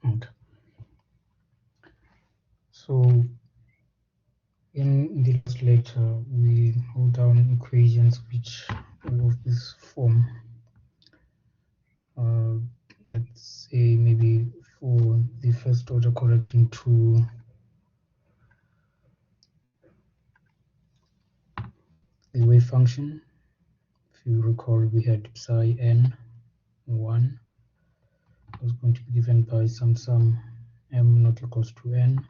Okay. So in the last lecture, we wrote down equations which are of this form. Let's say maybe for the first order correcting to the wave function. If you recall, we had psi n 1 was going to be given by some sum m not equals to n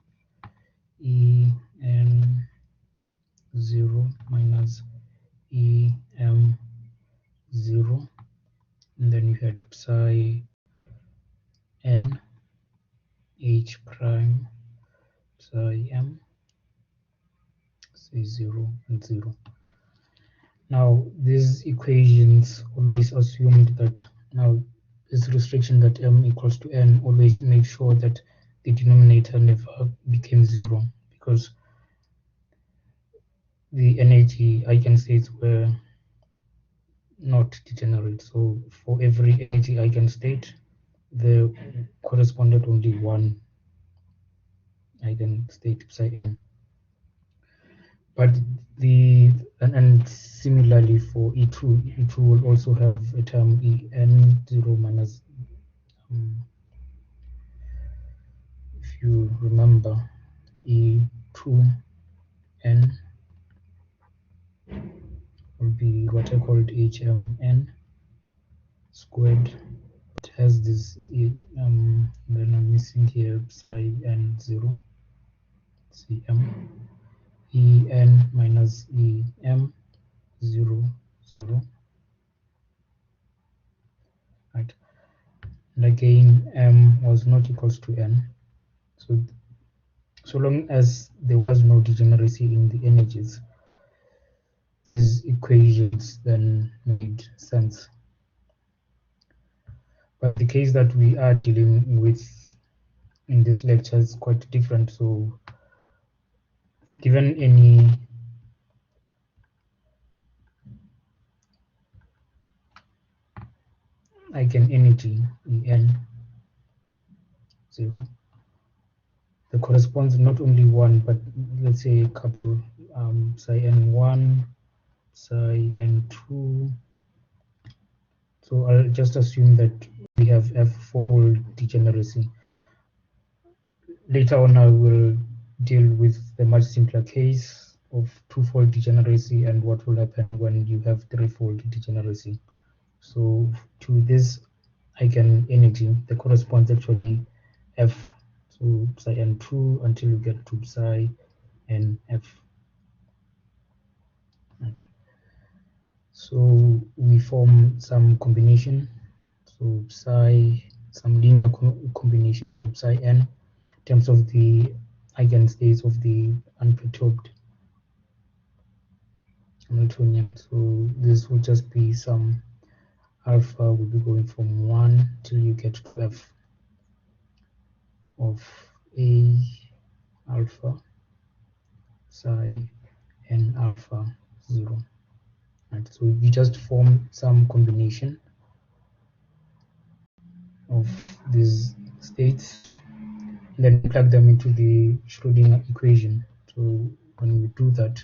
e n 0 minus e m 0, and then you had psi n h prime psi m, say 0 and 0. Now these equations always assumed that now this restriction that m equals to n always make sure that the denominator never became 0, because the energy eigenstates were not degenerate. So for every energy eigenstate, there corresponded only one eigenstate psi n. But and similarly for E2, E2 will also have a term En0 minus, if you remember, E2n will be what I called HMN squared. It has this, then I'm missing here psi n0, Cm, En minus Em 0, 0. Right. And again, m was not equals to n. So long as there was no degeneracy in the energies, these equations then made sense. But the case that we are dealing with in this lecture is quite different. So given any eigenenergy En 0, that corresponds not only one, but let's say a couple, psi n1, psi n2. So I'll just assume that we have f-fold degeneracy. Later on, I will deal with the much simpler case of two-fold degeneracy and what will happen when you have three-fold degeneracy. So to this eigenenergy, the corresponds actually f, so psi n2 until you get to psi nf. So we form some combination, so some linear combination of psi n in terms of the eigenstates of the unperturbed Hamiltonian. So this will just be some alpha will be going from 1 till you get to f of a alpha psi n alpha 0. Right, so we just form some combination of these states and then plug them into the Schrödinger equation. So when we do that,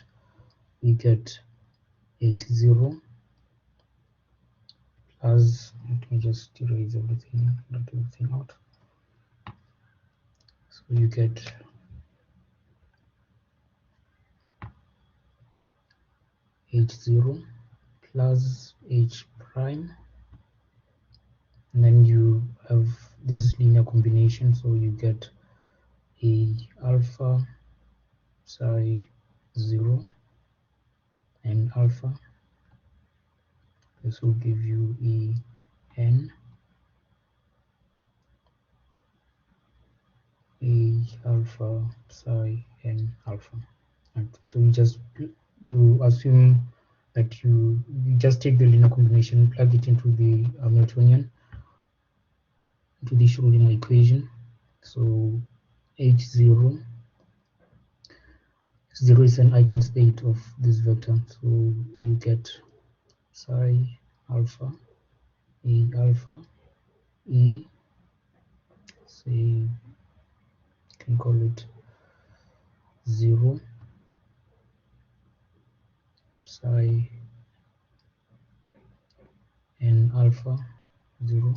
we get H0 plus, let me just erase everything, not everything out. So you get H0 plus H prime, and then you have this linear combination, so you get a alpha psi 0 and alpha. This will give you E n a alpha psi n alpha. And so you just assume that you just take the linear combination, plug it into the Hamiltonian, into the Schrödinger equation. So H0 is an eigenstate of this vector, so you get psi alpha E alpha E say, can call it 0 psi n alpha 0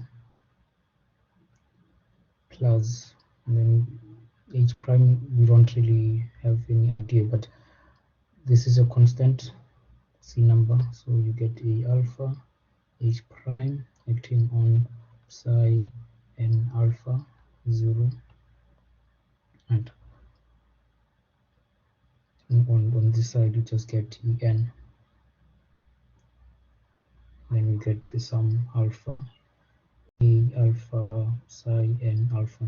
plus, and then h prime we don't really have any idea, but this is a constant C number, so you get a alpha h prime acting on psi n alpha 0, and on this side you just get en, then you get the sum alpha a alpha psi n alpha.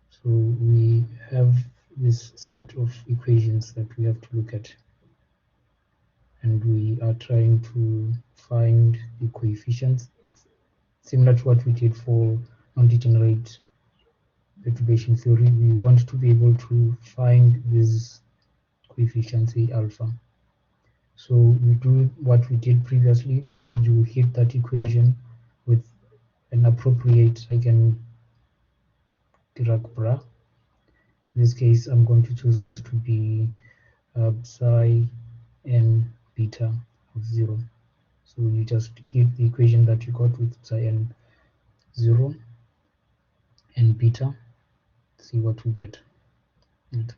So we have this set of equations that we have to look at, and we are trying to find the coefficients similar to what we did for non-degenerate perturbation theory. We want to be able to find these coefficients A alpha. So we do what we did previously. You hit that equation with an appropriate eigen Dirac bra. In this case, I'm going to choose to be psi n beta of 0. So you just give the equation that you got with psi n 0 and beta, see what we get. And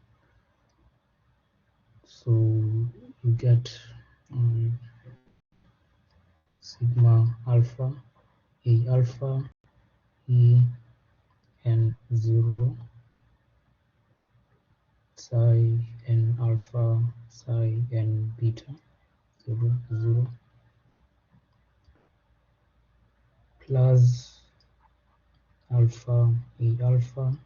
so you get sigma alpha a alpha e n 0 psi n alpha psi n beta 0 0 plus alpha a alpha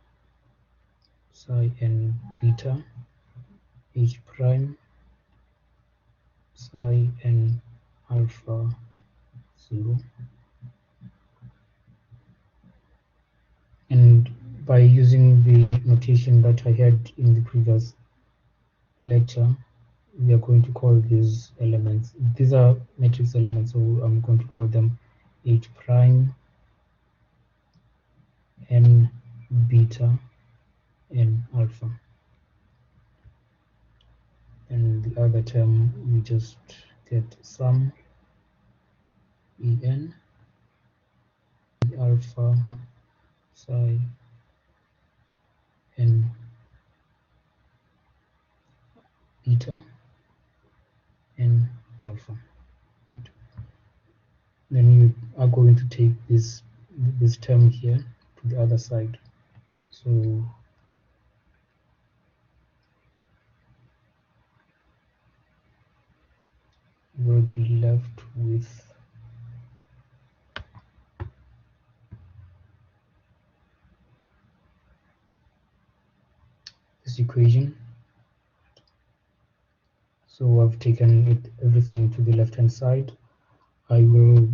psi n beta h prime psi n alpha 0. And by using the notation that I had in the previous lecture, we are going to call these elements, these are matrix elements, so I'm going to call them h prime n beta n alpha, and the other term we just get sum en alpha psi n beta n alpha. Then you are going to take this term here to the other side, so we'll be left with this equation. So I've taken everything to the left hand side. I will,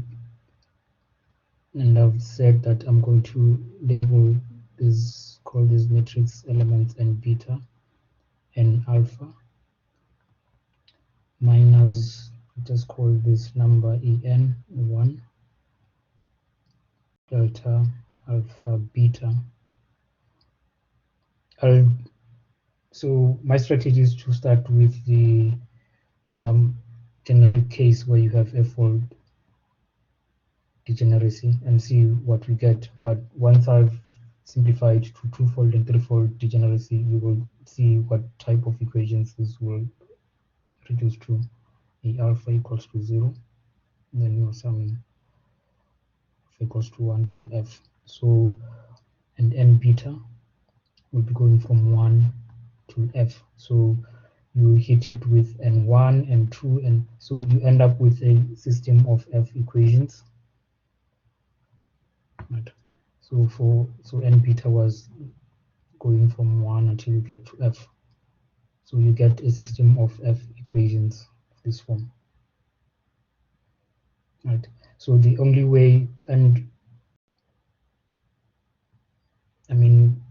and I've said that I'm going to label this, call these matrix elements n beta and alpha, minus, just call this number en 1 delta alpha beta. So my strategy is to start with the generic case where you have f-fold degeneracy and see what we get. But once I've simplified to two-fold and three-fold degeneracy, you will see what type of equations this will reduce to. A alpha equals to 0, and then you're summing f equals to 1 f. So, and n beta will be going from 1 to f. So you hit it with n1, n2, and so you end up with a system of f equations. Right. So n beta was going from 1 until you get to f. So you get a system of f equations of this form. Right. So the only way, and I mean,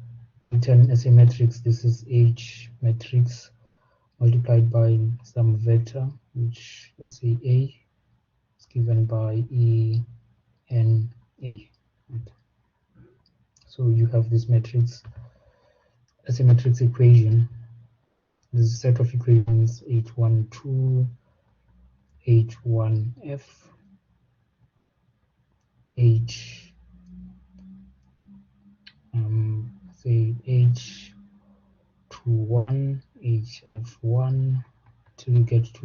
written as a matrix, this is H matrix multiplied by some vector, which let's say A is given by E N A. Right. So you have this matrix as a matrix equation. This is a set of equations H12, H1F, H say H21, HF1 till you get to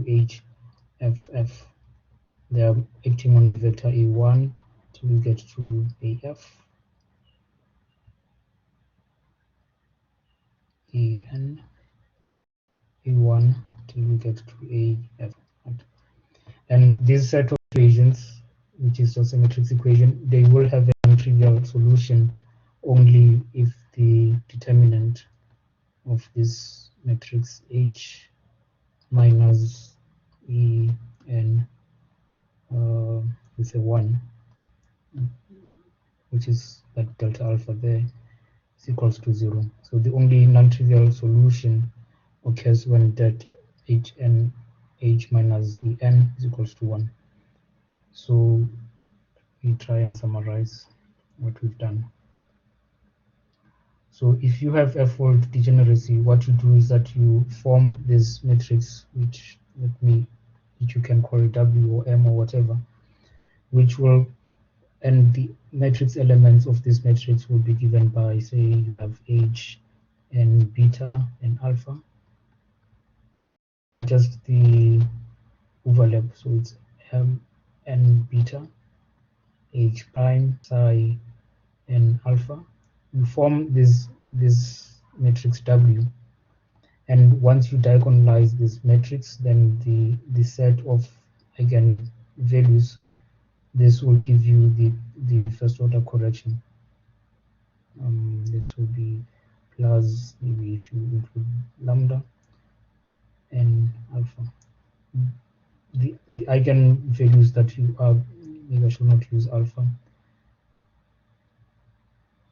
HFF. They are acting on vector A1 till you get to AF, AN, A1 till you get to AF. Right? And this set of equations, which is a matrix equation, they will have a non-trivial solution only if the determinant of this matrix H minus E n with a 1, which is that delta alpha there, is equals to 0. So the only non-trivial solution occurs when that H minus En is equals to 1. So we try and summarize what we've done. So if you have F-fold degeneracy, what you do is that you form this matrix, which you can call it W or M or whatever, which will, and the matrix elements of this matrix will be given by, say, you have H and beta and alpha, just the overlap. So it's M and beta, H prime, psi, and alpha. You form this matrix W, and once you diagonalize this matrix, then the set of eigenvalues, this will give you the first order correction. That will be plus, maybe to include lambda and alpha. The eigenvalues that you are, maybe I should not use alpha.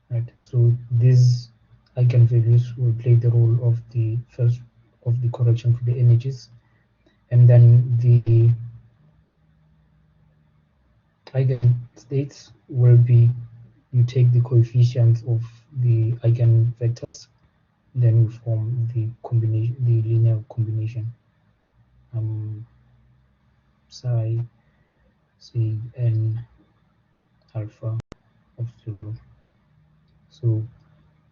Right. So these eigenvalues will play the role of the first of the correction to the images, and then the eigenstates will be, you take the coefficients of the eigenvectors, then you form the combination, the linear combination. Psi, say n alpha of 0. So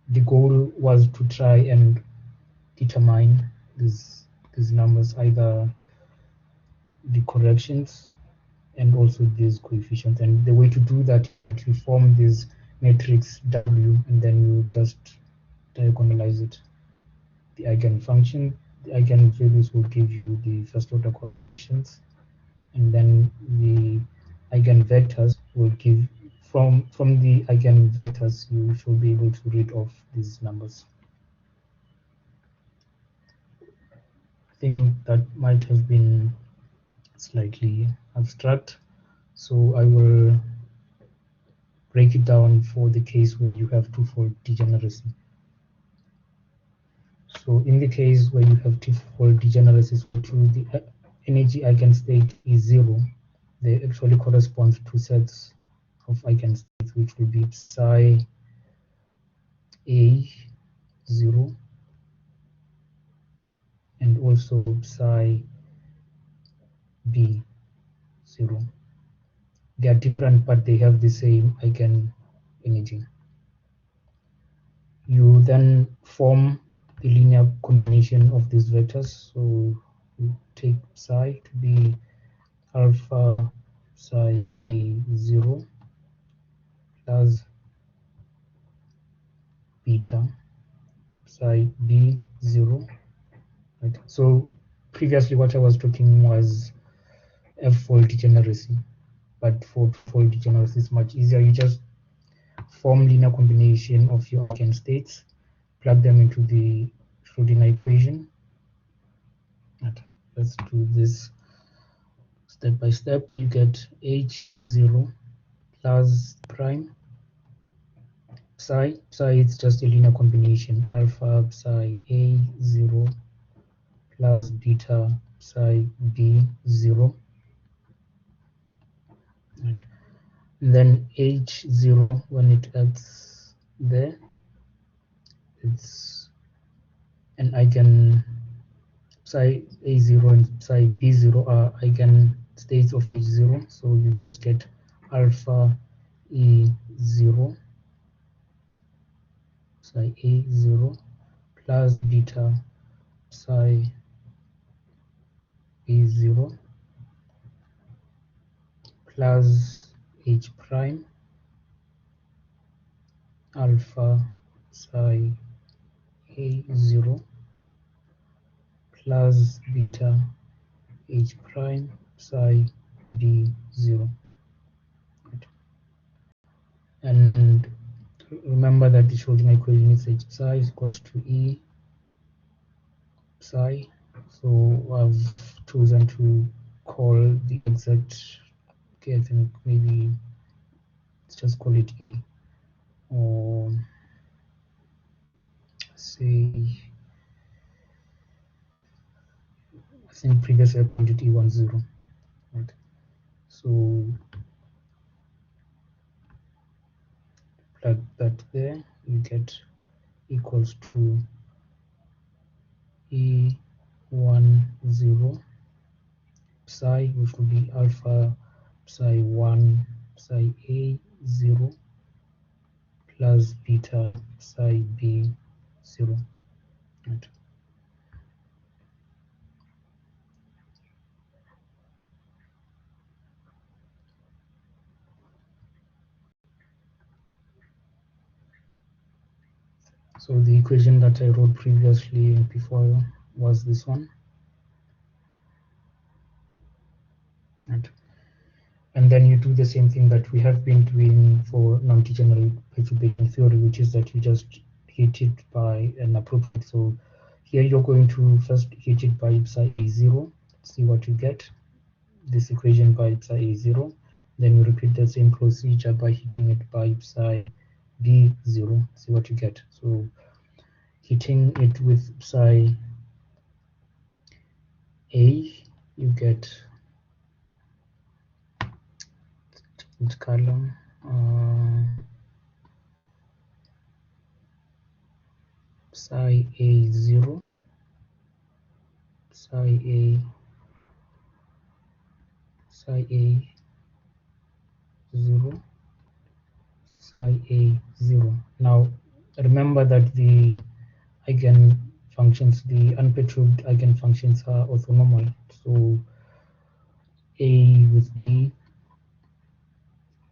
the goal was to try and determine these numbers, either the corrections and also these coefficients. And the way to do that, you form this matrix W, and then you just diagonalize it. The eigenfunction, the eigenvalues will give you the first order corrections, and then the eigenvectors will give, from the eigenvectors you should be able to read off these numbers. I think that might have been slightly abstract, so I will break it down for the case where you have twofold degeneracy. So in the case where you have twofold degeneracy, so the energy eigenstate is 0, they actually correspond to sets of eigenstates, which will be psi A 0 and also psi B 0. They are different, but they have the same eigenenergy. You then form the linear combination of these vectors. So you take psi to be alpha psi 0 plus beta psi b 0. Right. So previously what I was talking was F-fold degeneracy, but for fold degeneracy is much easier. You just form linear combination of your eigenstates, plug them into the Schrodinger equation. Right. Let's do this step by step. You get H0 plus prime psi. Psi is just a linear combination, alpha psi A0 plus beta psi B0. Right. And then H0, when it adds there. It's an eigen psi A0 and psi B0 are eigenstates of H0, so you get alpha E0 psi A0 plus beta psi B0 plus H prime alpha psi A0 plus beta H prime psi B0. And remember that the Schrodinger equation is H psi is equals to E psi. So I've chosen to call the exact, okay, I think maybe let's just call it E, or say, I think previously I called it E10, right? So plug that there, you get equals to E10 psi, which will be alpha psi 1 psi A0 plus beta psi B0. Right. So the equation that I wrote previously before was this one. Right. And then you do the same thing that we have been doing for non-degenerate perturbation theory, which is that you just hit it by an appropriate. So here you're going to first hit it by psi A0, see what you get, this equation by psi A0. Then you repeat the same procedure by hitting it by psi B0, see what you get. So hitting it with psi A, you get column psi A0, psi A, psi A0, psi A0. Now remember that the eigenfunctions, the unperturbed eigenfunctions are orthonormal. So A with B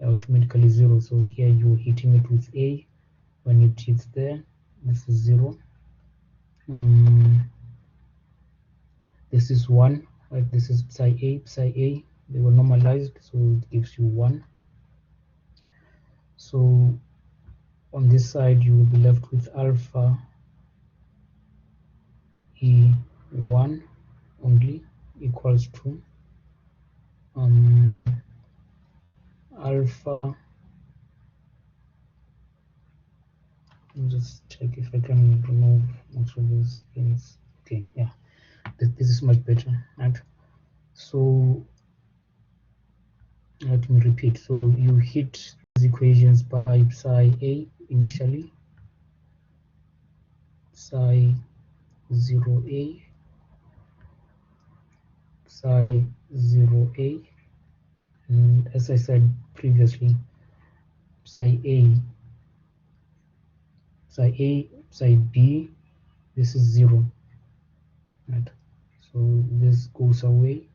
automatically 0. So here you're hitting it with A. When it hits there, this is 0. This is 1. Right? This is psi A, psi A. They were normalized, so it gives you 1. So on this side, you will be left with alpha E1 only equals to alpha. Let me just check if I can remove most of these things. Okay, yeah, this is much better, right? So let me repeat. So you hit these equations by psi A initially, psi 0A, psi 0A, and as I said previously, psi A, psi A, psi B, this is 0, right? So this goes away.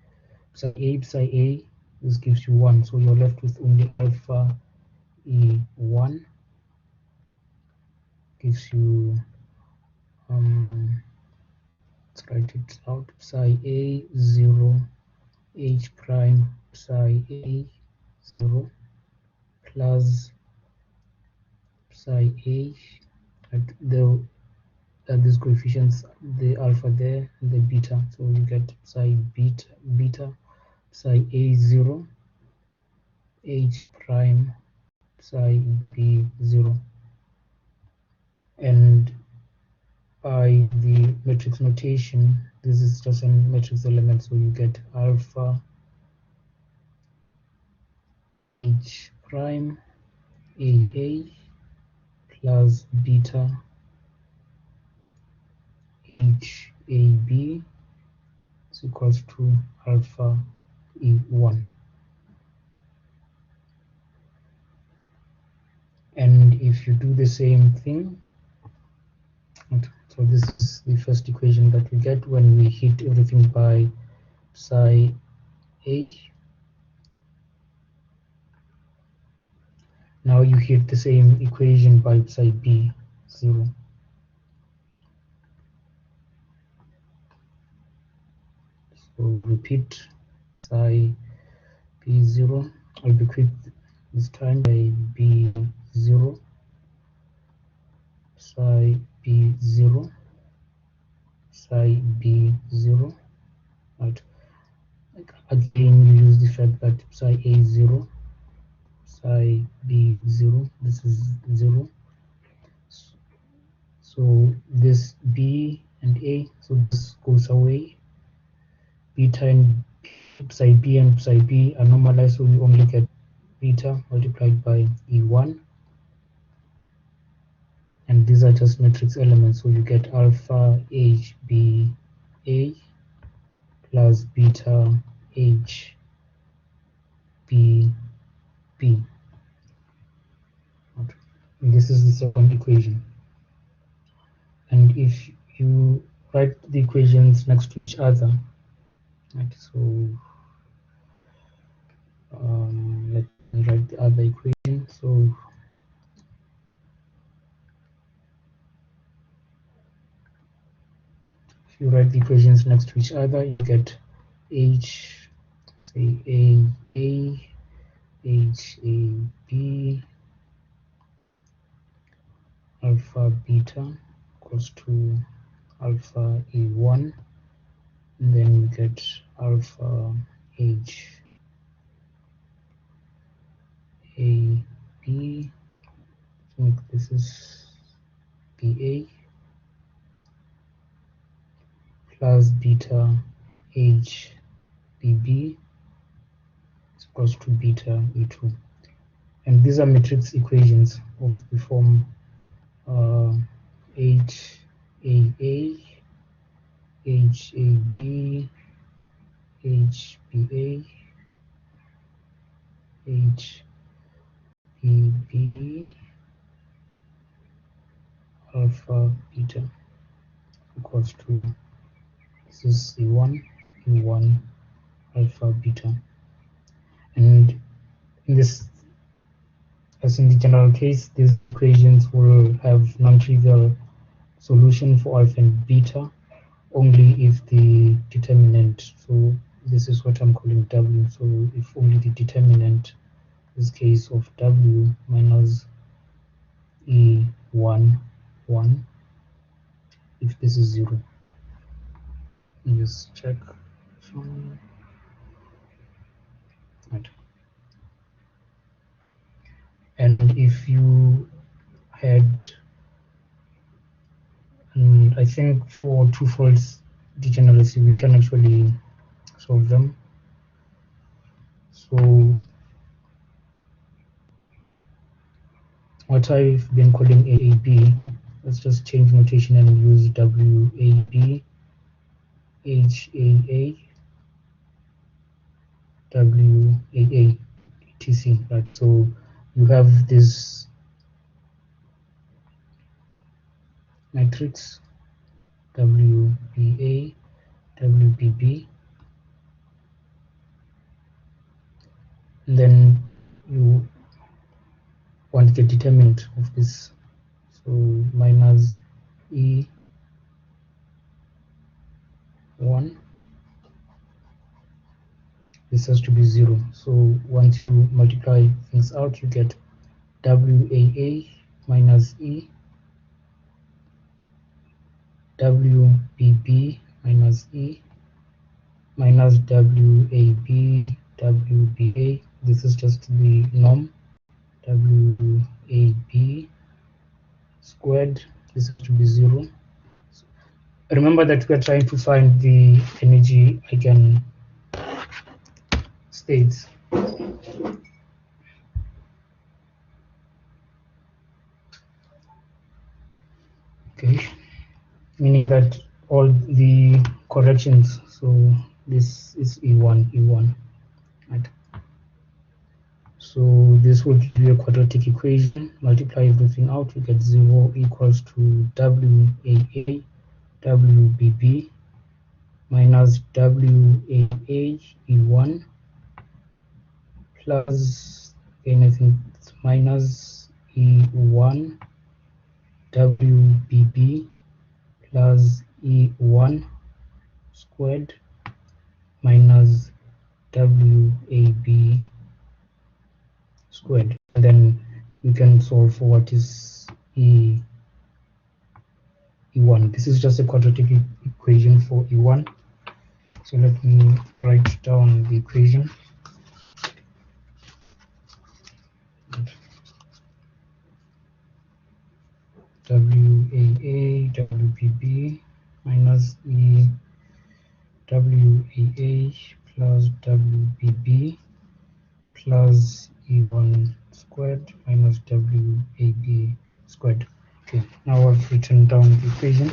Psi A, this gives you 1. So you're left with only alpha E1, gives you, let's write it out, psi A0, H prime psi A0 plus psi A, at these coefficients, the alpha there and the beta, so you get psi beta psi A0 H prime psi B0, and by the matrix notation, this is just a matrix element, so you get alpha H prime AA plus beta HAB is equals to alpha E1. And if you do the same thing, so this is the first equation that we get when we hit everything by psi H. Now you hit the same equation by psi B 0. So repeat psi B0. I'll be quick this time. By B0, psi B0, psi B0. Right. Again, you use the fact that psi A0, psi B0, this is 0. So this B and A, so this goes away. Beta and psi B and psi B are normalized, so we only get beta multiplied by E1. And these are just matrix elements, so you get alpha HBA plus beta HBB. And this is the second equation. And if you write the equations next to each other, right, so let me write the other equation. So if you write the equations next to each other, you get H, say A, H, A, B, alpha beta equals to alpha E1, and then you get alpha H A B. I think this is BA plus beta H BB is equals to beta E2. And these are matrix equations of the form HAA, HAB, HBA, HBB, alpha beta equals to, this is E1, E1, alpha beta. And in this, as in the general case, these equations will have non-trivial solution for alpha and beta only if the determinant, so this is what I'm calling W, so if only the determinant, in this case of W minus E1, 1, if this is 0. Just check. Right. And if you had, I think for twofold degeneracy, we can actually solve them. So what I've been calling AAB, let's just change notation and use WAB, HAA, WAA, etc. Right? So you have this matrix WBA, WBB, and then you want the determinant of this, so minus E1, this has to be 0. So once you multiply things out, you get WAA minus E, WBB minus E, minus WAB, WBA. This is just the norm, WAB squared. This has to be 0. Remember that we are trying to find the energy eigenstates. Okay, meaning that all the corrections, so this is E1, right? So this will give you a quadratic equation, multiply everything out, you get 0 equals to WAA, WBB minus WAA E1 plus, again I think it's minus E1 WBB plus E1 squared minus WAB squared. And then we can solve for what is E1. This is just a quadratic equation for E1. So let me write down the equation. WAA WBB minus E WAA plus WBB plus E1 squared minus WAB squared. Okay, now I've written down the equation.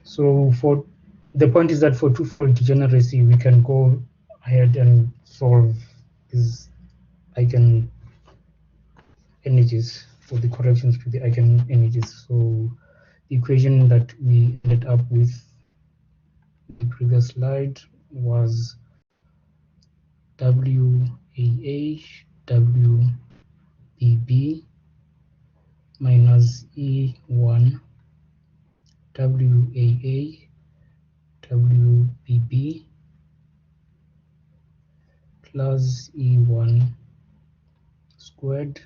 So for the point is that for two-fold degeneracy, we can go ahead and solve these eigen energies for the corrections to the eigen energies. So the equation that we ended up with in the previous slide was WAH WBB minus E1 WAA WBB plus E1 squared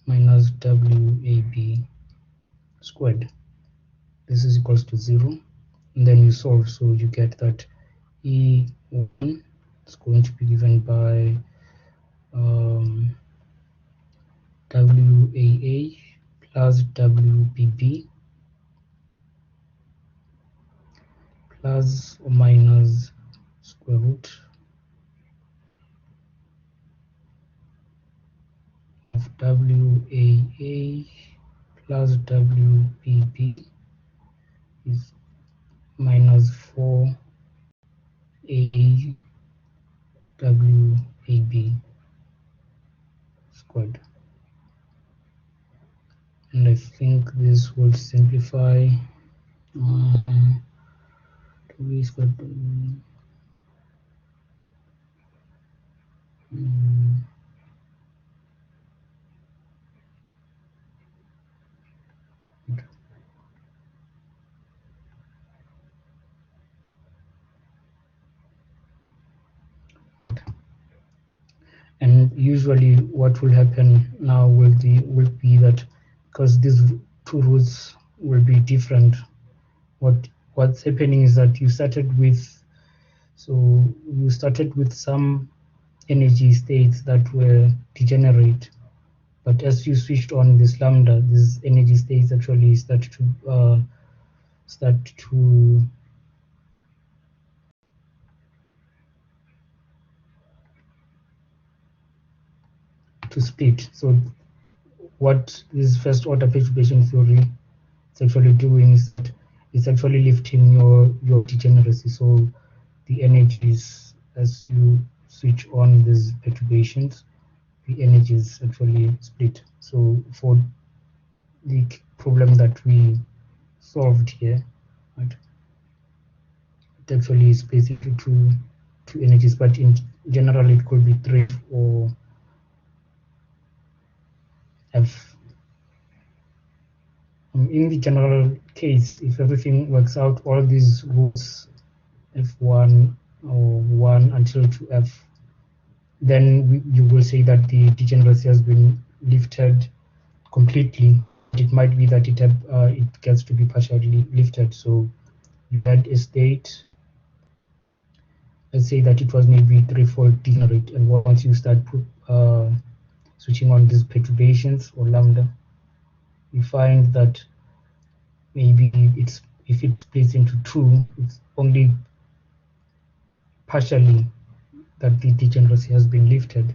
minus WAB squared. This is equals to 0. And then you solve, so you get that E1 is going to be given by WAA plus WBB plus or minus square root of WAA plus WBB is minus 4A WAB squared. And I think this will simplify. 2A squared. And usually what will happen now will be that, because these two roots will be different, what's happening is that you started with some energy states that were degenerate, but as you switched on this lambda, these energy states actually start to split. So what this first order perturbation theory is actually doing is that it's actually lifting your degeneracy. So the energies, as you switch on these perturbations, the energies actually split. So for the problem that we solved here, right, it actually splits into two energies, but in general it could be 3 or F. In the general case, if everything works out, all these roots F1 or 1 until 2F, then you will say that the degeneracy has been lifted completely. It might be that it gets to be partially lifted. So you had a state, let's say that it was maybe threefold degenerate, and once you start switching on these perturbations or lambda, you find that maybe if it splits into 2, it's only partially that the degeneracy has been lifted.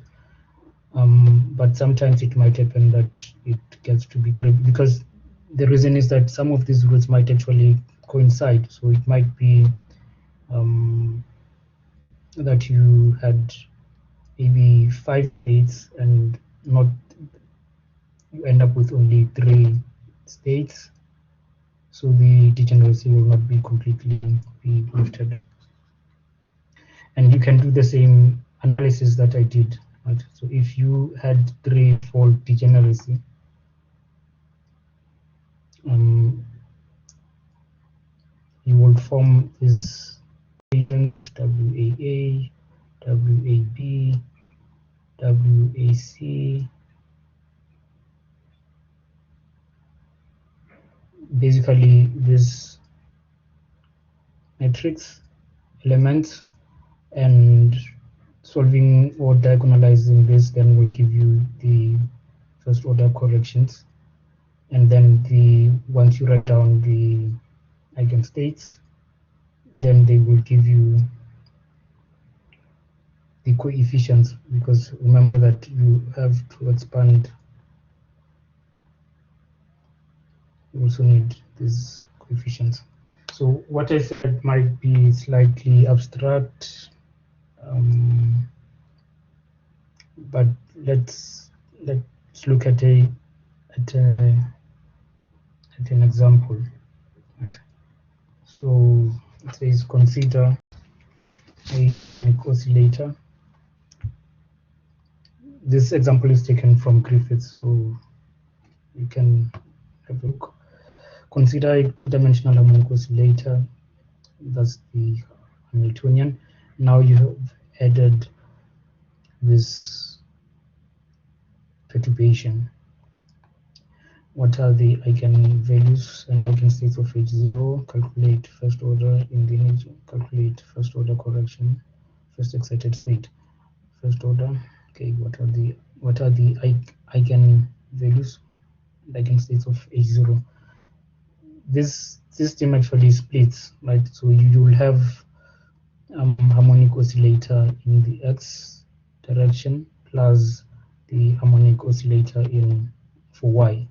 But sometimes it might happen that it gets to be, because the reason is that some of these rules might actually coincide. So it might be that you had maybe 5 states and not you end up with only 3 states, so the degeneracy will not be completely be lifted. And you can do the same analysis that I did, right? So if you had 3-fold degeneracy, you will form this equation WAA, WAB, WAC. Basically, this matrix elements, and solving or diagonalizing this then will give you the first order corrections. And then once you write down the eigenstates, then they will give you the coefficients, because remember that you have to expand. You also need these coefficients. So what I said might be slightly abstract, but let's look at an example. So it says consider a oscillator. This example is taken from Griffiths, so you can have a look. Consider a two-dimensional harmonic oscillator. That's the Hamiltonian. Now you have added this perturbation. What are the eigenvalues and eigenstates of H0? Calculate first order in the image. Calculate first order correction. First excited state. First order. Okay. What are the eigenvalues? Eigenstates of H0. This system actually splits, right? So you will have harmonic oscillator in the x direction plus the harmonic oscillator for y.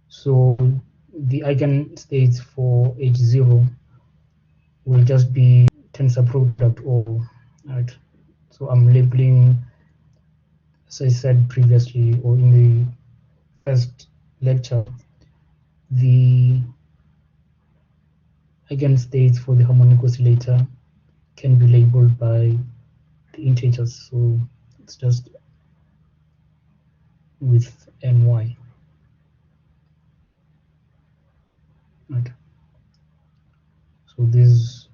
So the eigenstates for H0 will just be tensor product O, right? So I'm labeling, as I said previously, or in the first lecture, the eigenstates for the harmonic oscillator can be labeled by the integers. So it's just with ny, right? So these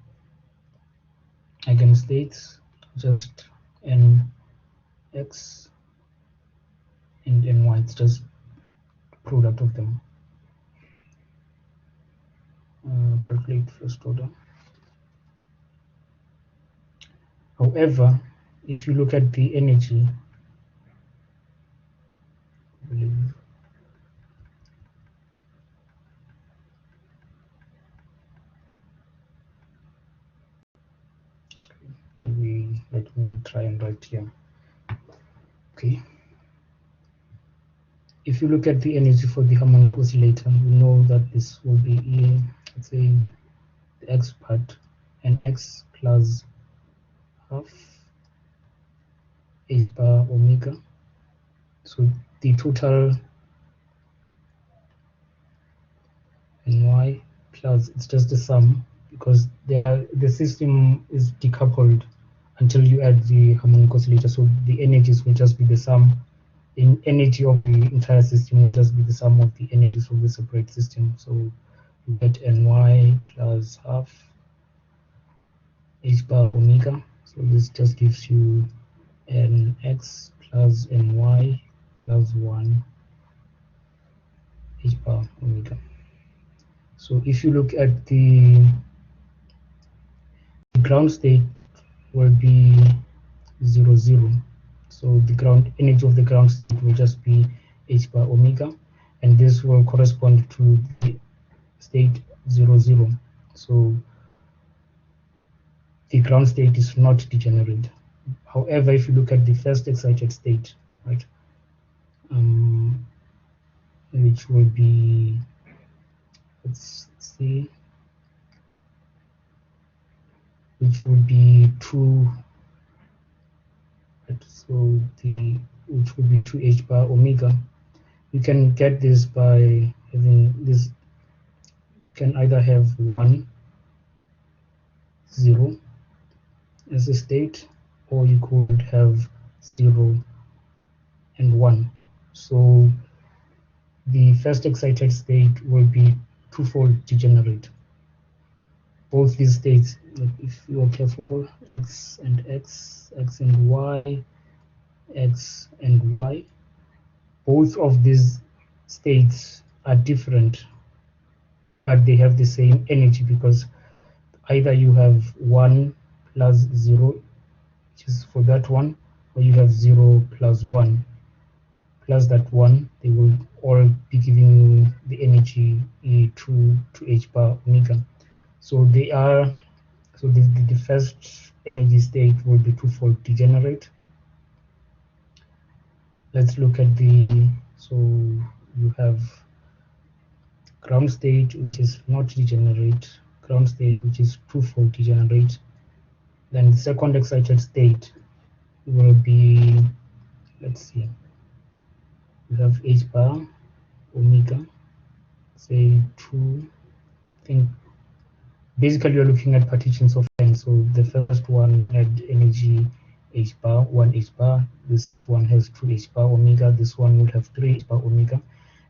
eigenstates just nx and ny, it's just product of them. Calculate first order. However, if you look at the energy, let me try and write here. Okay. If you look at the energy for the harmonic oscillator, we know that this will be, let's say, the x part, and x plus half h bar omega. So the total ny plus, it's just the sum, because the system is decoupled until you add the harmonic oscillator. So the energies will just be the sum. The energy of the entire system will just be the sum of the energies of the separate system. So you get ny plus half h bar omega. So this just gives you nx plus ny plus 1 h bar omega. So if you look at the ground state will be 0, 0. So the ground energy of the ground state will just be h bar omega, and this will correspond to the state 0, 0. So the ground state is not degenerate. However, if you look at the first excited state, right? Which will be, let's see, which would be 2, so which would be 2h bar omega. You can get this by having this, can either have 1, 0 as a state, or you could have 0 and 1. So the first excited state will be twofold degenerate. Both these states, if you are careful, x and x, x and y, x and y, both of these states are different, but they have the same energy, because either you have 1 plus 0, which is for that one, or you have 0 plus 1 plus that 1. They will all be giving you the energy E2 to h bar omega. So they are, so the first energy state will be twofold degenerate. Let's look at so you have ground state, which is not degenerate, ground state, which is twofold degenerate. Then the second excited state will be, let's see, you have h bar omega, say 2, I think basically you're looking at partitions of n. So the first one had energy h bar, 1 h bar, this one has 2 h bar omega, this one will have 3 h bar omega.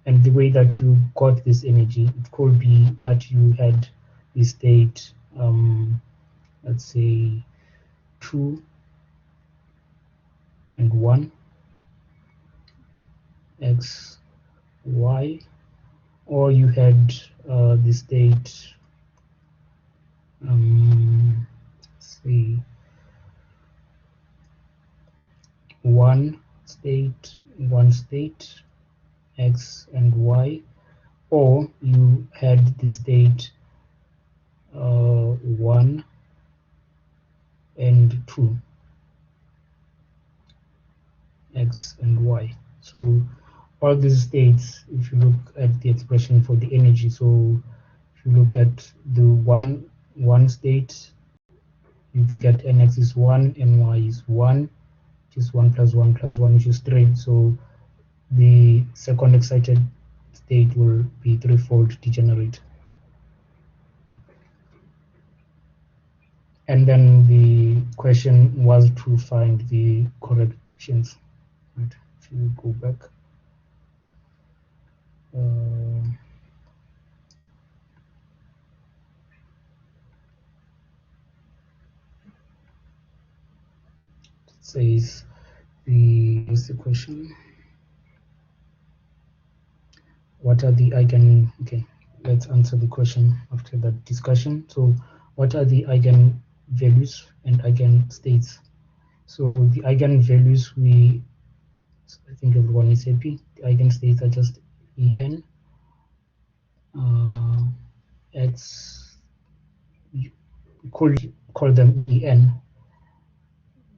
And the way that you got this energy, it could be that you had the state, let's say 2 and 1, x, y, or you had the state, say 1 state, x and y, or you had the state 1 and 2, x and y. So all these states, if you look at the expression for the energy, so if you look at the one state, you get nx is 1, ny is 1, which is 1 plus 1 plus 1, which is 3. So the second excited state will be threefold degenerate. And then the question was to find the corrections. Right? If you go back, it says what's the question? What are the okay, let's answer the question after that discussion. So what are the eigenvalues and eigenstates? So the eigenvalues, I think everyone is happy. The eigenstates are just En, x, you call them En.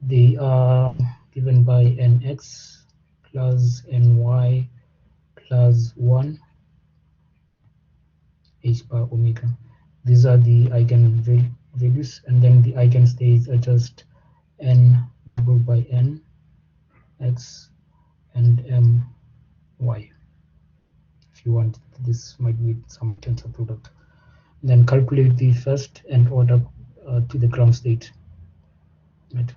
They are given by nx plus ny plus 1 h bar omega. These are the eigenvalues, and then the eigenstates are just n doubled by n, x, and m, y. If you want, this might be some tensor product. Then calculate the first and order to the ground state. Right.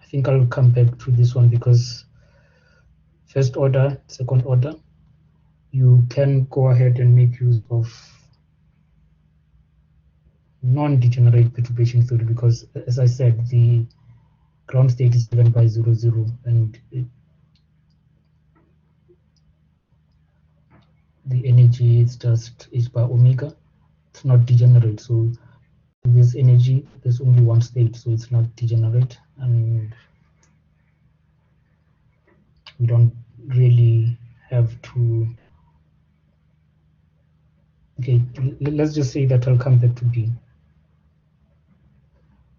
I think I'll come back to this one, because first order, second order, you can go ahead and make use of non-degenerate perturbation theory, because as I said, the ground state is given by 0, 0, and the energy is just h bar omega. It's not degenerate, so this energy, there's only one state, so it's not degenerate, and we don't really have to. Okay, let's just say that I'll come back to B,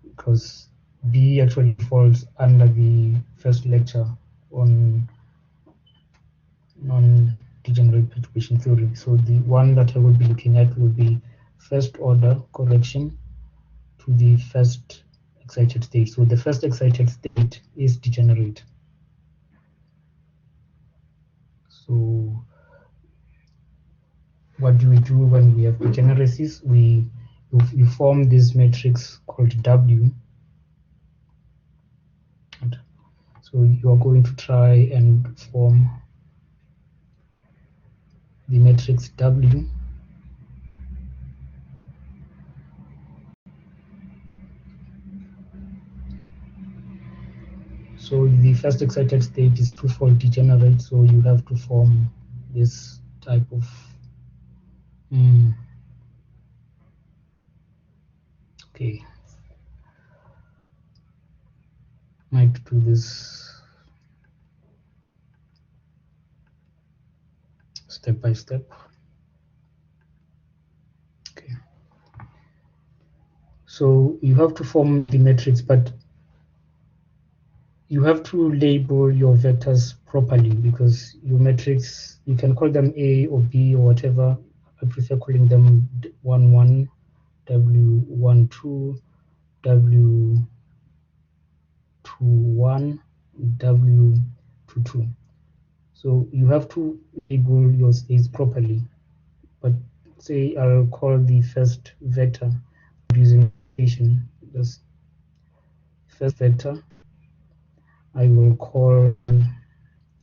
because B actually falls under the first lecture on non-degenerate perturbation theory. So the one that I will be looking at will be first order correction to the first excited state. So the first excited state is degenerate. So what do we do when we have degeneracies? We form this matrix called W. So you are going to try and form the matrix W. So the first excited state is twofold degenerate, so you have to form this type of okay. Might do this step by step. Okay. So you have to form the matrix, but you have to label your vectors properly, because your matrix, you can call them A or B or whatever. I prefer calling them 1 1, W1 2, W2 1, W2 2. So you have to label your states properly. But say I'll call the first vector using notation, this first vector I will call,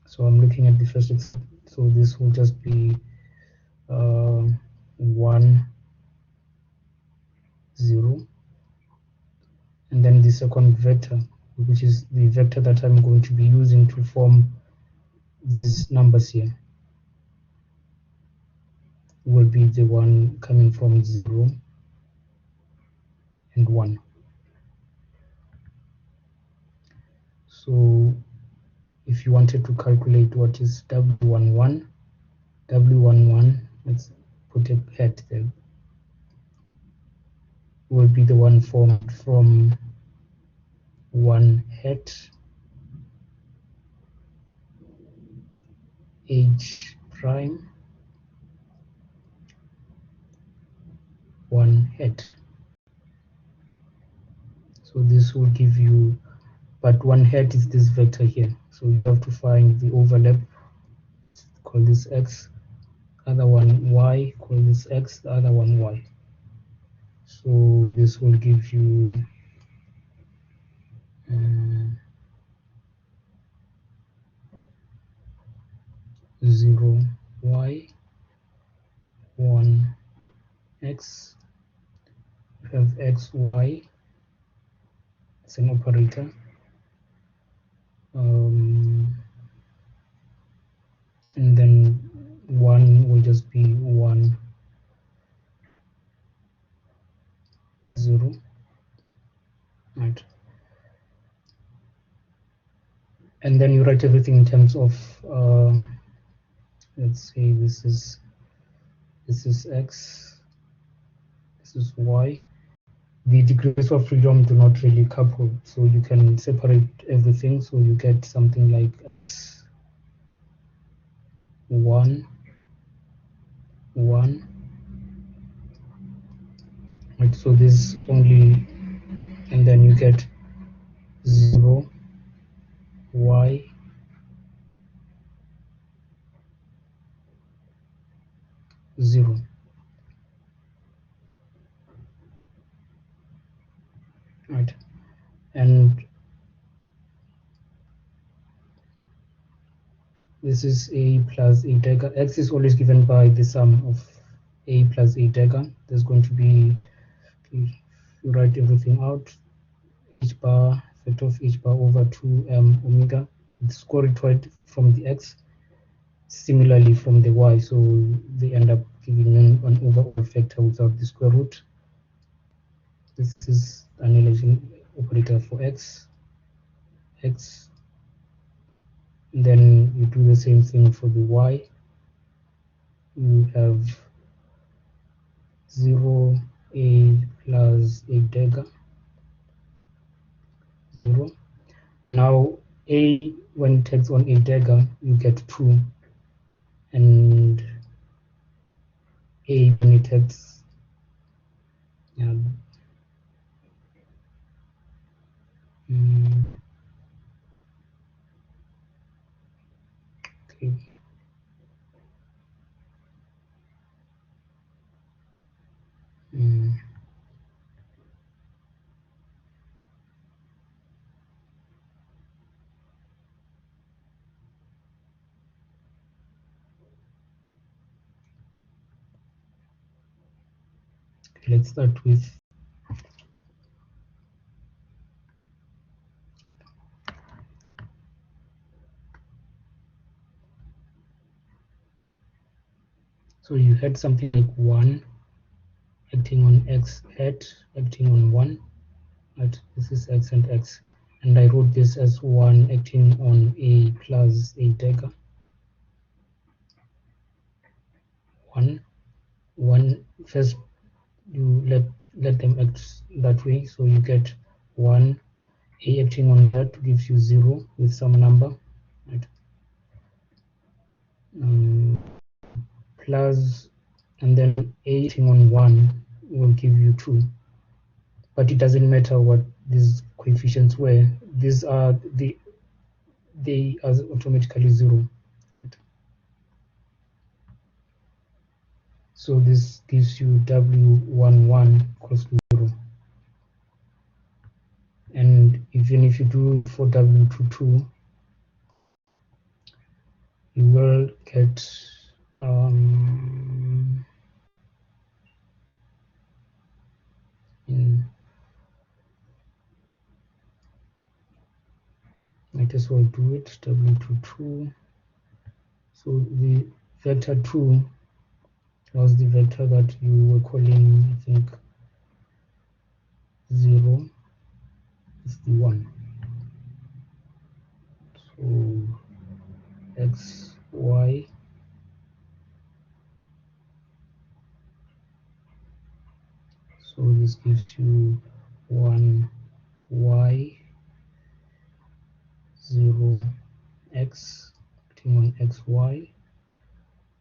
so I'm looking at the first, so this will just be 1 0, and then the second vector, which is the vector that I'm going to be using to form these numbers here, will be the one coming from 0 and 1. So if you wanted to calculate what is W11, let's put a hat there, will be the one formed from 1 hat H prime 1 hat. So this will give you, but 1 hat is this vector here. So you have to find the overlap, call this x, other one y, call this x, the other one y. So this will give you 0 y 1 x. You have x y, it's an operator. And then 1 will just be 1 0, right? And then you write everything in terms of let's say this is x, this is y. The degrees of freedom do not really couple, so you can separate everything, so you get something like x 1 1, right? So this only, and then you get 0 y 0, right? And this is a plus a dagger. X is always given by the sum of a plus a dagger. There's going to be, you write everything out, h bar, factor of h bar over 2m omega, the square root from the x, similarly from the y, so they end up giving an overall factor without the square root. This is an elevation operator for x. Then you do the same thing for the y. You have 0 a plus a dagger 0. Now A, when it acts on a dagger, you get 2, and A when it acts, yeah, okay. Let's start with so you had something like 1 acting on x hat acting on 1, right? This is x and x, and I wrote this as 1 acting on a plus a dagger. 1 first, you let them act that way, so you get 1 a acting on that gives you 0 with some number, right? Plus, and then a acting on 1 will give you 2, but it doesn't matter what these coefficients were. These are they are automatically 0. So this gives you W11 equals to 0. And even if you do for W22, you will get might as well do it, W22. So the vector 2 was the vector that you were calling, I think, 0 is the 1. So x, y, so this gives you 1 y, 0 x acting on xy,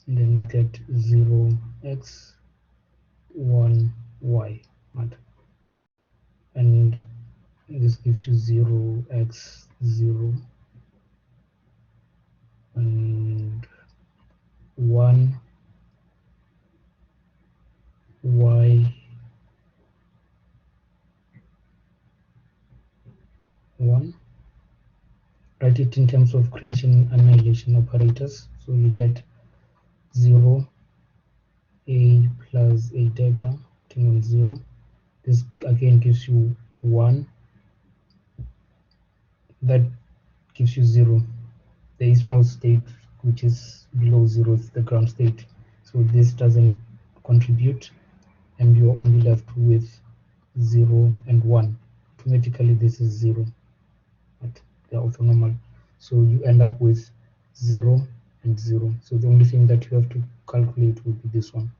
and then get 0 x 1 y, right? And this gives you 0 x 0 and 1 y 1. Write it in terms of Christian annihilation operators, so you get 0 a plus a dagger acting on 0. This again gives you 1, that gives you 0. There is no state which is below 0, it's the ground state, so this doesn't contribute, and you're only left with 0 and 1. Automatically this is 0, but they're orthonormal, so you end up with 0 and 0. So the only thing that you have to calculate would be this one.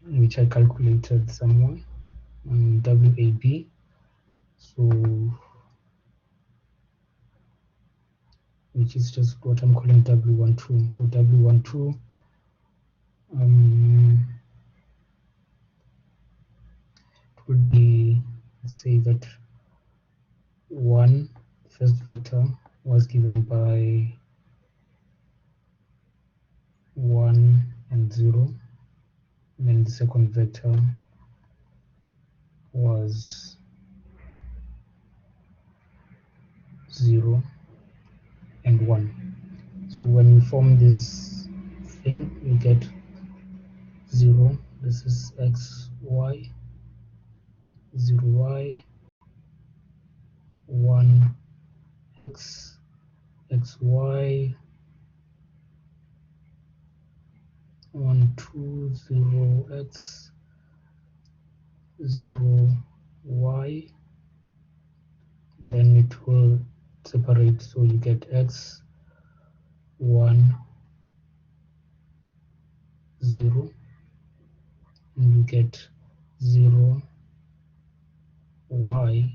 Which I calculated somewhere on WAB. So which is just what I'm calling W12. So W12 it would be, let's say that 1 first vector was given by 1 and 0, and then the second vector was 0 and 1. So when you form this thing, you get 0, this is x, y, 0, y, 1, x, x, y, 1, 2, 0, x, 0, y, then it will separate, so you get x 1 0, and you get 0 y.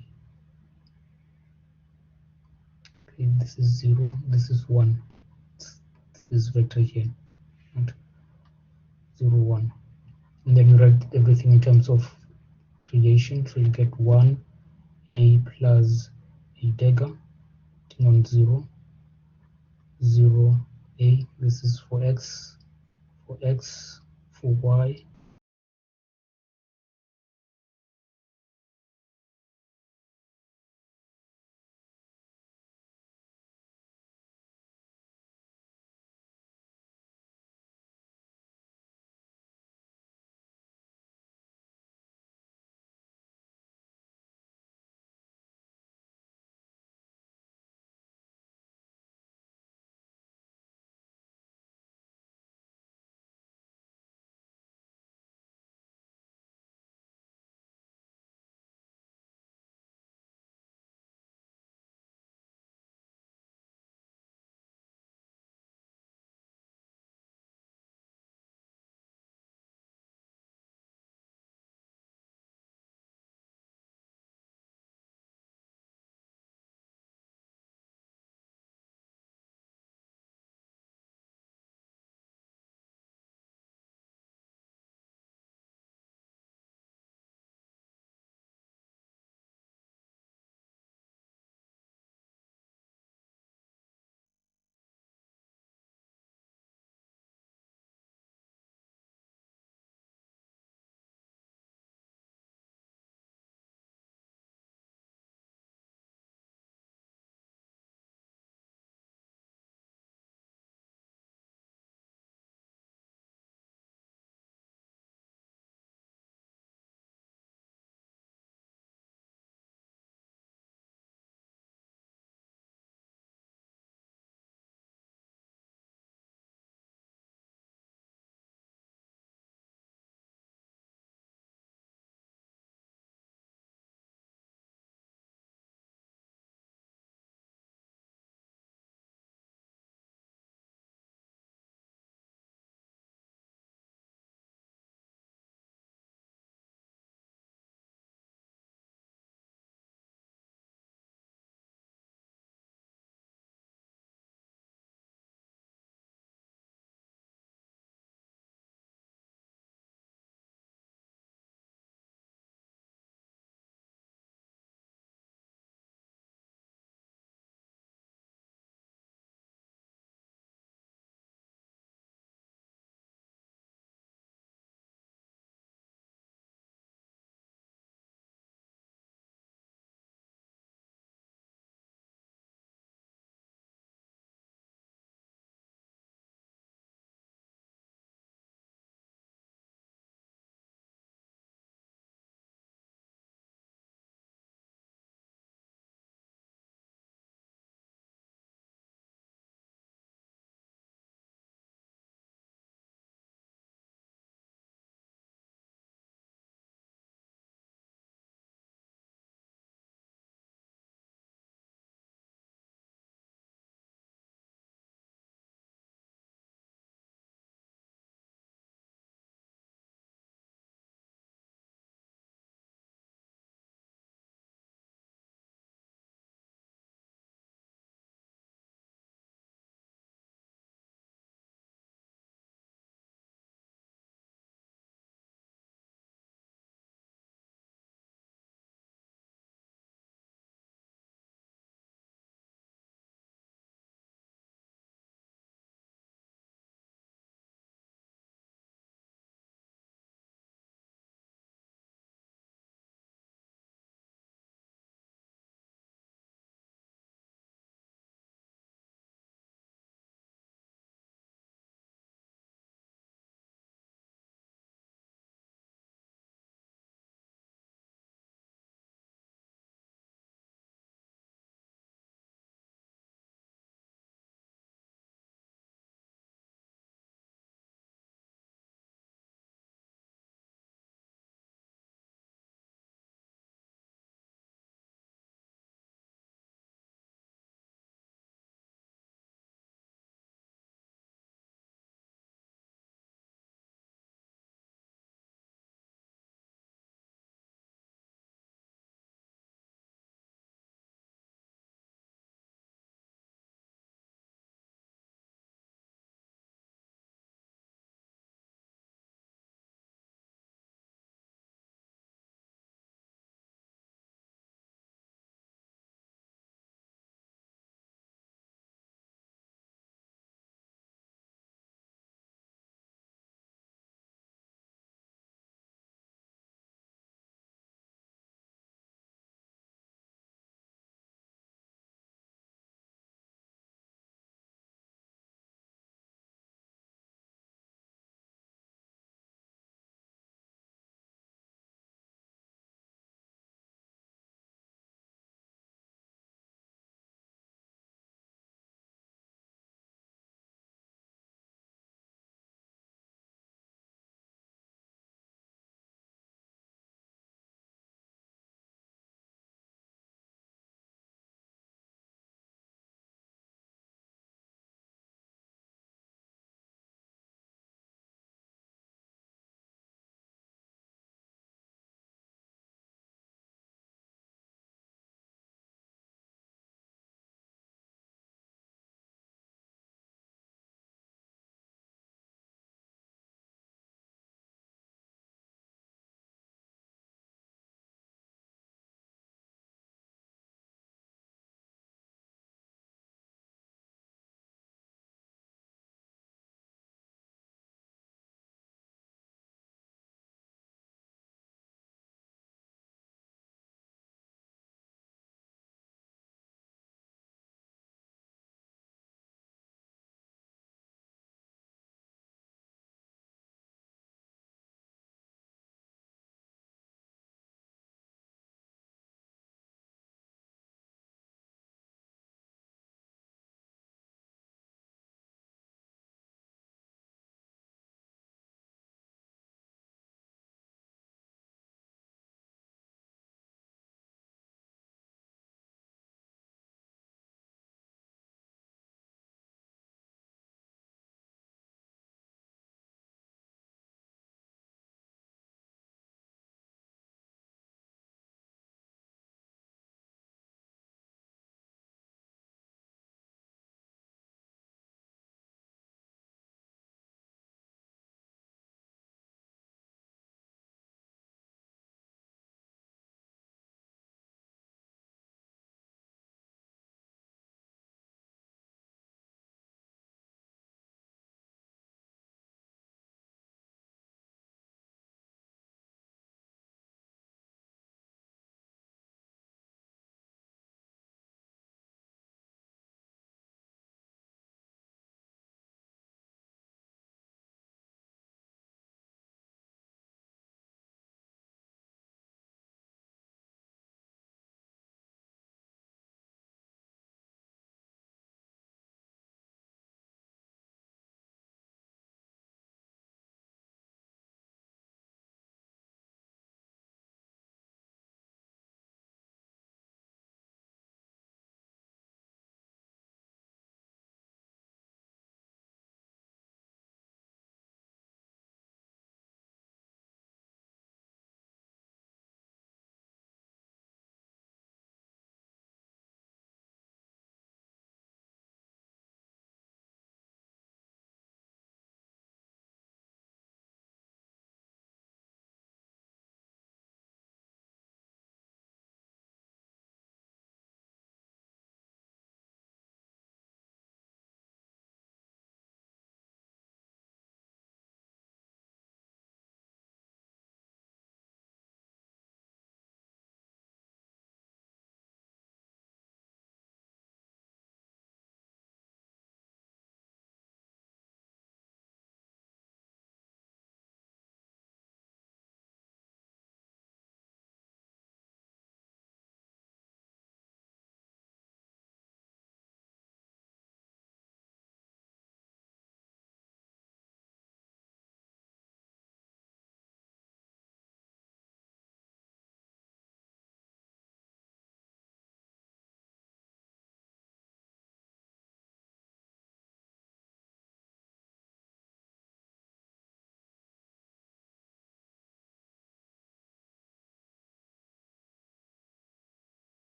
Okay, this is 0, this is 1, this vector here, and 0 1, and then you write everything in terms of relation. So you get 1 a plus a dagger on 0 0 a. This is for x, for y